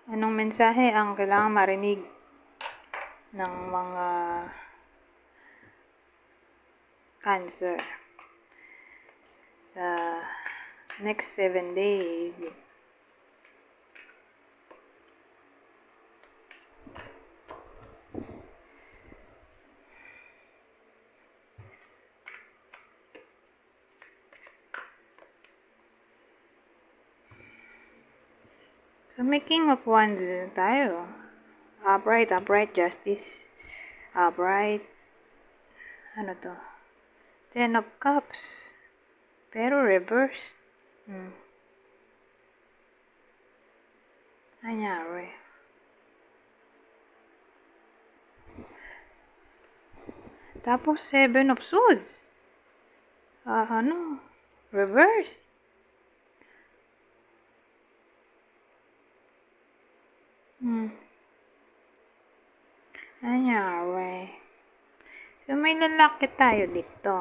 Anong mensahe ang kailangang marinig ng mga Cancer sa next 7 days? So, may King of Wands tayo. Upright, justice. Upright. Ano to? 10 of Cups. Pero reversed. Anyari. Tapos 7 of Swords. Reverse. Anyari. So, may lalaki tayo dito.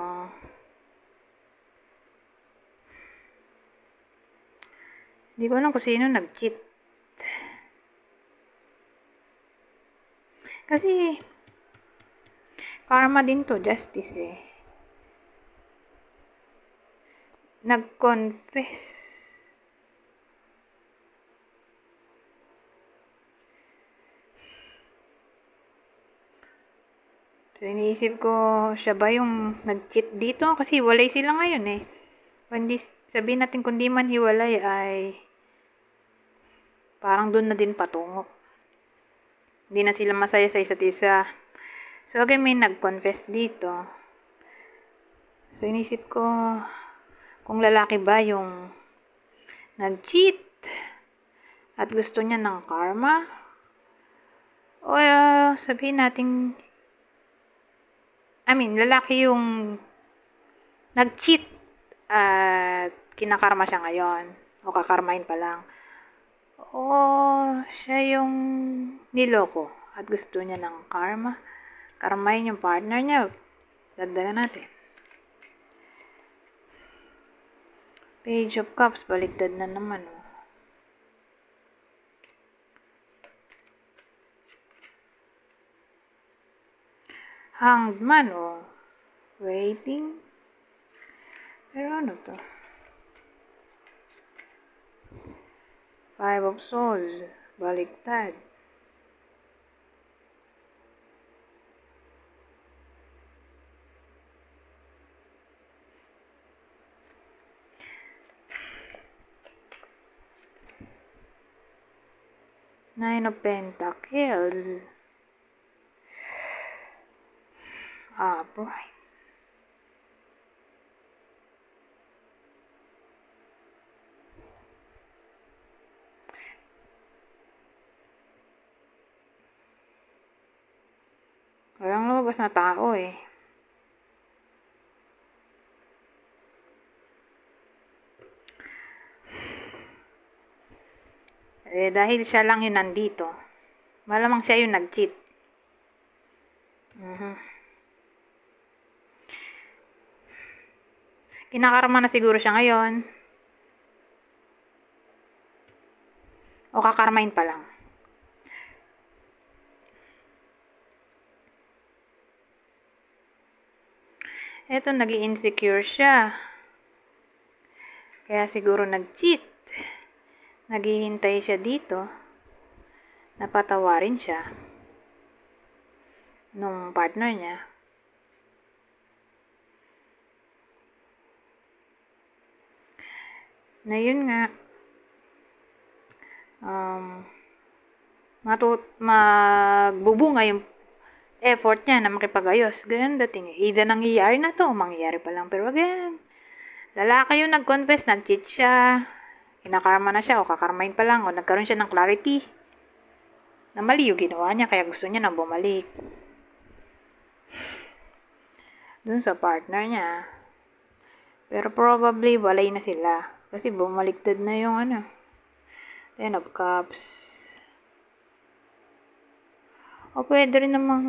Hindi ko alam kung sino nag-cheat. Kasi, karma din to, justice eh. Nag-confess. So, iniisip ko, siya ba yung nag-cheat dito? Kasi hiwalay sila ngayon eh. Hindi, sabihin natin kung di man hiwalay ay parang doon na din patungo. Hindi na sila masaya sa isa't isa. So, again, may nag-confess dito. So, inisip ko, kung lalaki ba yung nag-cheat at gusto niya ng karma, o sabihin natin, lalaki yung nag-cheat at kinakarma siya ngayon, o kakarmahin pa lang. O siya yung niloko at gusto niya ng karma. Karmahin yung partner niya. Dagdagan natin. Page of Cups, baliktad na naman. Hanged Man, waiting. Pero ano to? 5 of Swords, baliktad. Nine of Pentacles. Upright. Walang lumabas na tao eh. Dahil siya lang yung nandito. Malamang siya yung nag-cheat. Kinakarma na siguro siya ngayon. O kakarmahin pa lang. Eto, nag-i-insecure siya. Kaya siguro nag-cheat. Naghihintay siya dito. Napatawarin siya nung partner niya. Na yun nga, magbubunga yung effort niya na makipag-ayos. Ganyan dating. Either nangyayari na to, mangyayari pa lang. Pero again, lalaki yung nag-confess, nag-cheat siya, kinakarma na siya, o kakarmahin pa lang, o nagkaroon siya ng clarity na mali yung ginawa niya, kaya gusto niya na bumalik dun sa partner niya. Pero probably, walay na sila. Kasi bumaliktad na yung 10 of Cups. O pwede rin namang,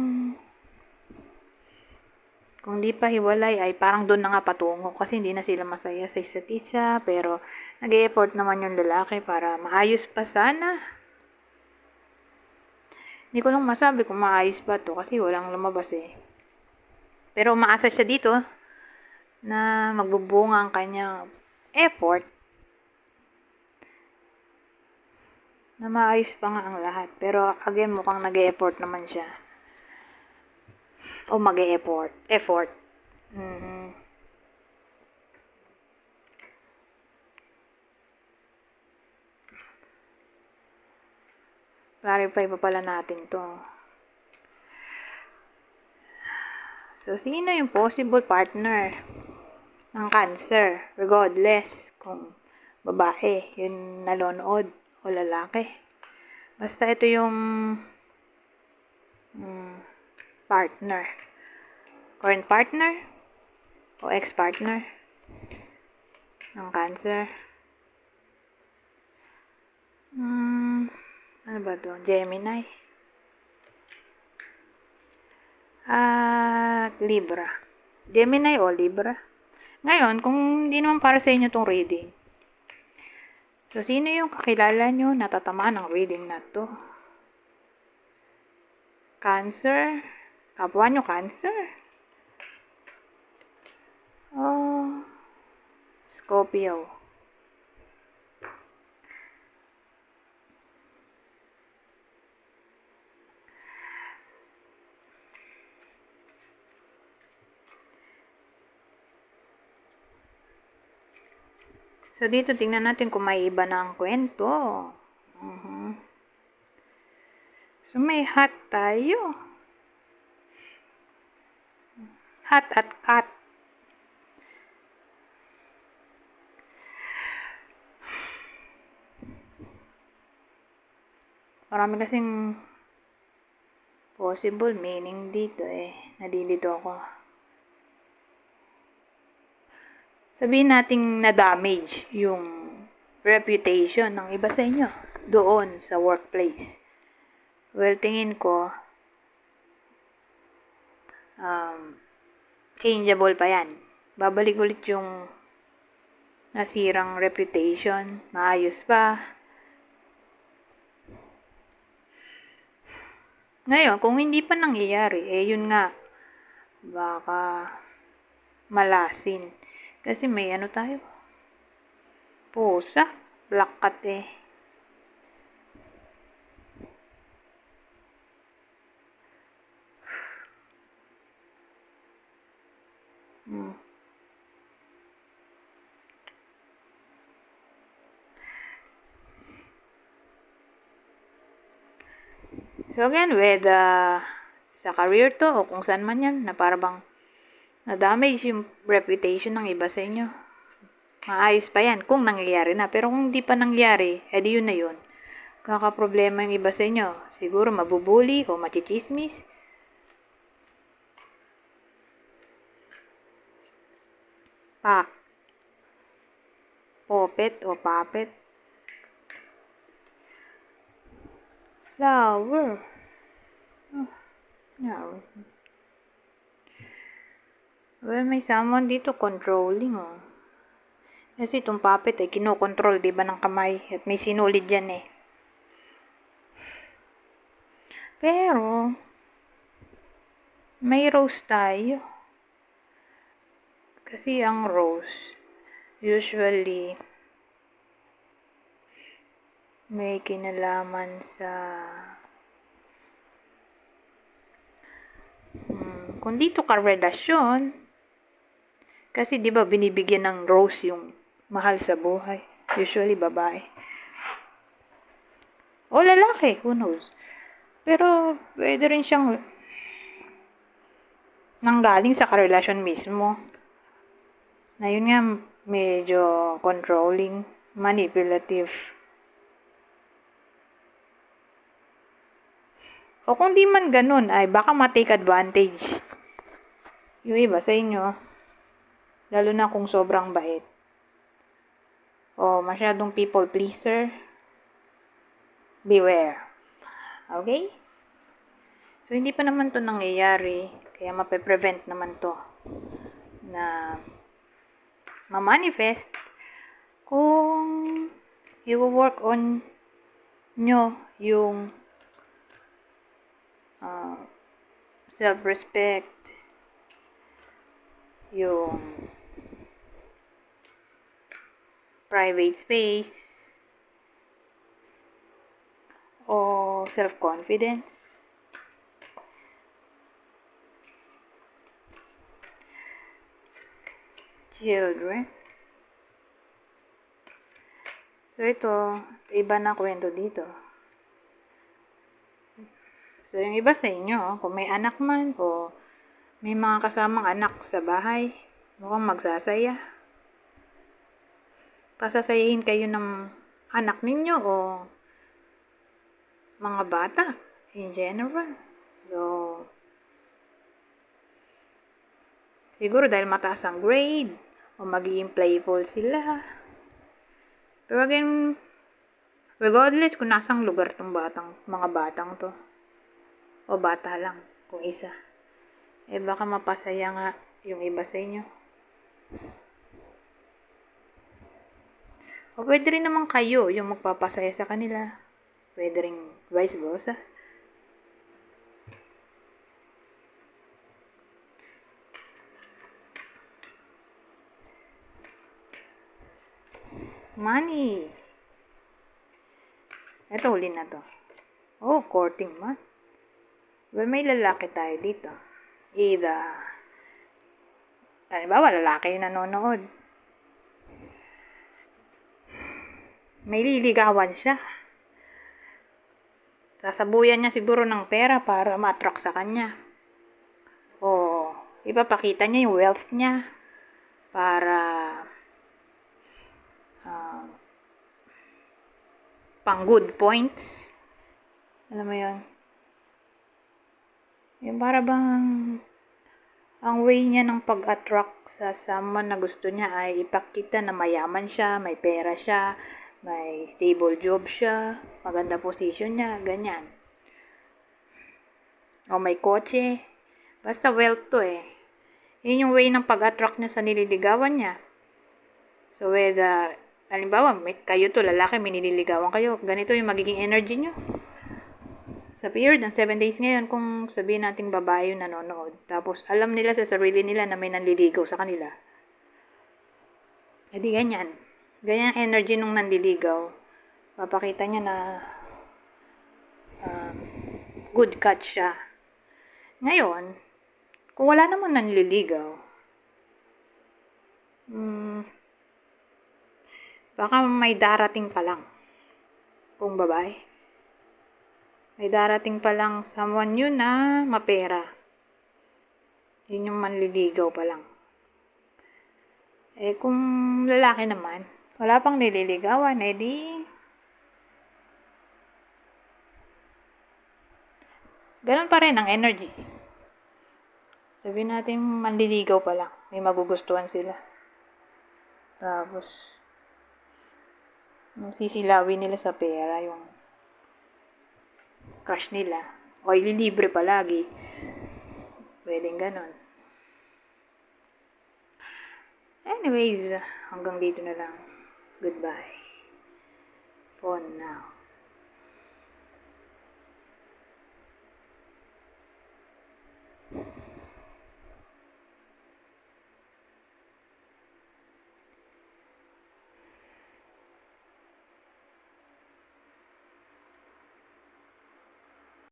kung di pa hiwalay, ay parang doon na nga patungo. Kasi hindi na sila masaya sa isa't isa. Pero nag-e-effort naman yung lalaki para maayos pa sana. Hindi ko lang masabi kung maayos ba to kasi walang lumabas eh. Pero umaasa siya dito na magbubunga ang kanyang effort na maayos pa nga ang lahat. Pero again, mukhang nag-e-effort naman siya. O mag-e-effort. Effort. Clarify pa pala natin to. So, sino yung possible partner ng Cancer? Regardless kung babae yung nanonood o lalaki. Basta ito yung partner. Current partner o ex-partner ng Cancer. Ano ba to? Gemini. At Libra. Gemini o Libra. Ngayon, kung hindi naman para sa inyo tong reading. So, sino yung kakilala nyo natatamaan ng reading na to? Cancer. Kapwa nyo Cancer. Oh, Scorpio. So, dito tingnan natin kung may iba na ang kwento. So, may hat tayo. Hat at cat. Marami kasing possible meaning dito eh. Nalilito ako. Sabihin nating na-damage yung reputation ng iba sa inyo doon sa workplace. Well, tingin ko, changeable pa yan. Babalik ulit yung nasirang reputation. Maayos pa. Ngayon, kung hindi pa nangyayari, eh yun nga, baka malasin. Kasi may ano tayo, pusa, black cat eh. So again, with sa career to o kung saan man yan, na para bang na-damage yung reputation ng iba sa inyo. Maayos pa yan kung nangyayari na. Pero kung hindi pa nangyari, edi yun na yun. Kakaproblema yung iba sa inyo. Siguro mabubuli o machichismis. Puppet o puppet. Flower. Yeah. Well, may someone dito controlling oh. Kasi itong puppet ay kinokontrol, diba, ng kamay. At may sinulid yan eh. Pero, may rose tayo. Kasi ang rose, usually, may kinalaman sa kung dito ka relasyon, kasi di ba binibigyan ng rose yung mahal sa buhay, usually babae o lalaki, who knows. Pero pwede rin siyang nanggaling sa karelasyon mismo na yun nga medyo controlling, manipulative. O kung di man ganun, ay baka ma-take advantage yung iba sa inyo. Lalo na kung sobrang bait. O masyadong people pleaser. Beware. Okay? So, hindi pa naman to nangyayari. Kaya mape-prevent naman to na ma-manifest kung i-work on nyo yung uh, self-respect, yung private space, o self-confidence. Children. So ito, iba na kwento dito. So yung iba sa inyo, kung may anak man o may mga kasamang anak sa bahay, mukhang magsasaya. Pasasayahin kayo ng anak ninyo o mga bata in general. So, siguro dahil mataas ang grade o magiging playful sila. Pero again, regardless kung nasang lugar tong mga batang to, o bata lang, kung isa, baka mapasaya nga yung iba sa inyo. O pwede rin naman kayo yung magpapasaya sa kanila. Pwede rin vice versa. Money. Ito, huli na to. Oh, courting man. Well, may lalaki tayo dito. Either, halimbawa, lalaki yung nanonood. May liligawan siya. Sasabuyan niya siguro ng pera para ma-attract sa kanya. O, ipapakita niya yung wealth niya para pang good points. Alam mo yun? Yung para bang ang way niya ng pag-attract sa someone na gusto niya ay ipakita na mayaman siya, may pera siya, may stable job siya, maganda position niya, ganyan. O may kotse. Basta wealth to eh. Yun yung way ng pag-attract niya sa nililigawan niya. So whether, halimbawa, kayo to, lalaki, may nililigawan kayo, ganito yung magiging energy niyo. Sa period ng 7 days ngayon, kung sabihin nating babae yung nanonood, tapos alam nila sa sarili nila na may nanliligaw sa kanila. Edi ganyan. Ganyan energy nung nanliligaw. Papakita niya na good catch siya. Ngayon, kung wala naman nanliligaw, baka may darating pa lang. Kung babae. May darating pa lang someone yun na mapera. Yun yung manliligaw pa lang. Kung lalaki naman, wala pang nililigawan, di ganun pa rin ang energy. Sabihin natin manliligaw pa lang. May magugustuhan sila. Tapos, sisilawin nila sa pera yung crush nila. O ililibre palagi. Pwedeng ganon. Anyways, hanggang dito na lang. Goodbye. For now.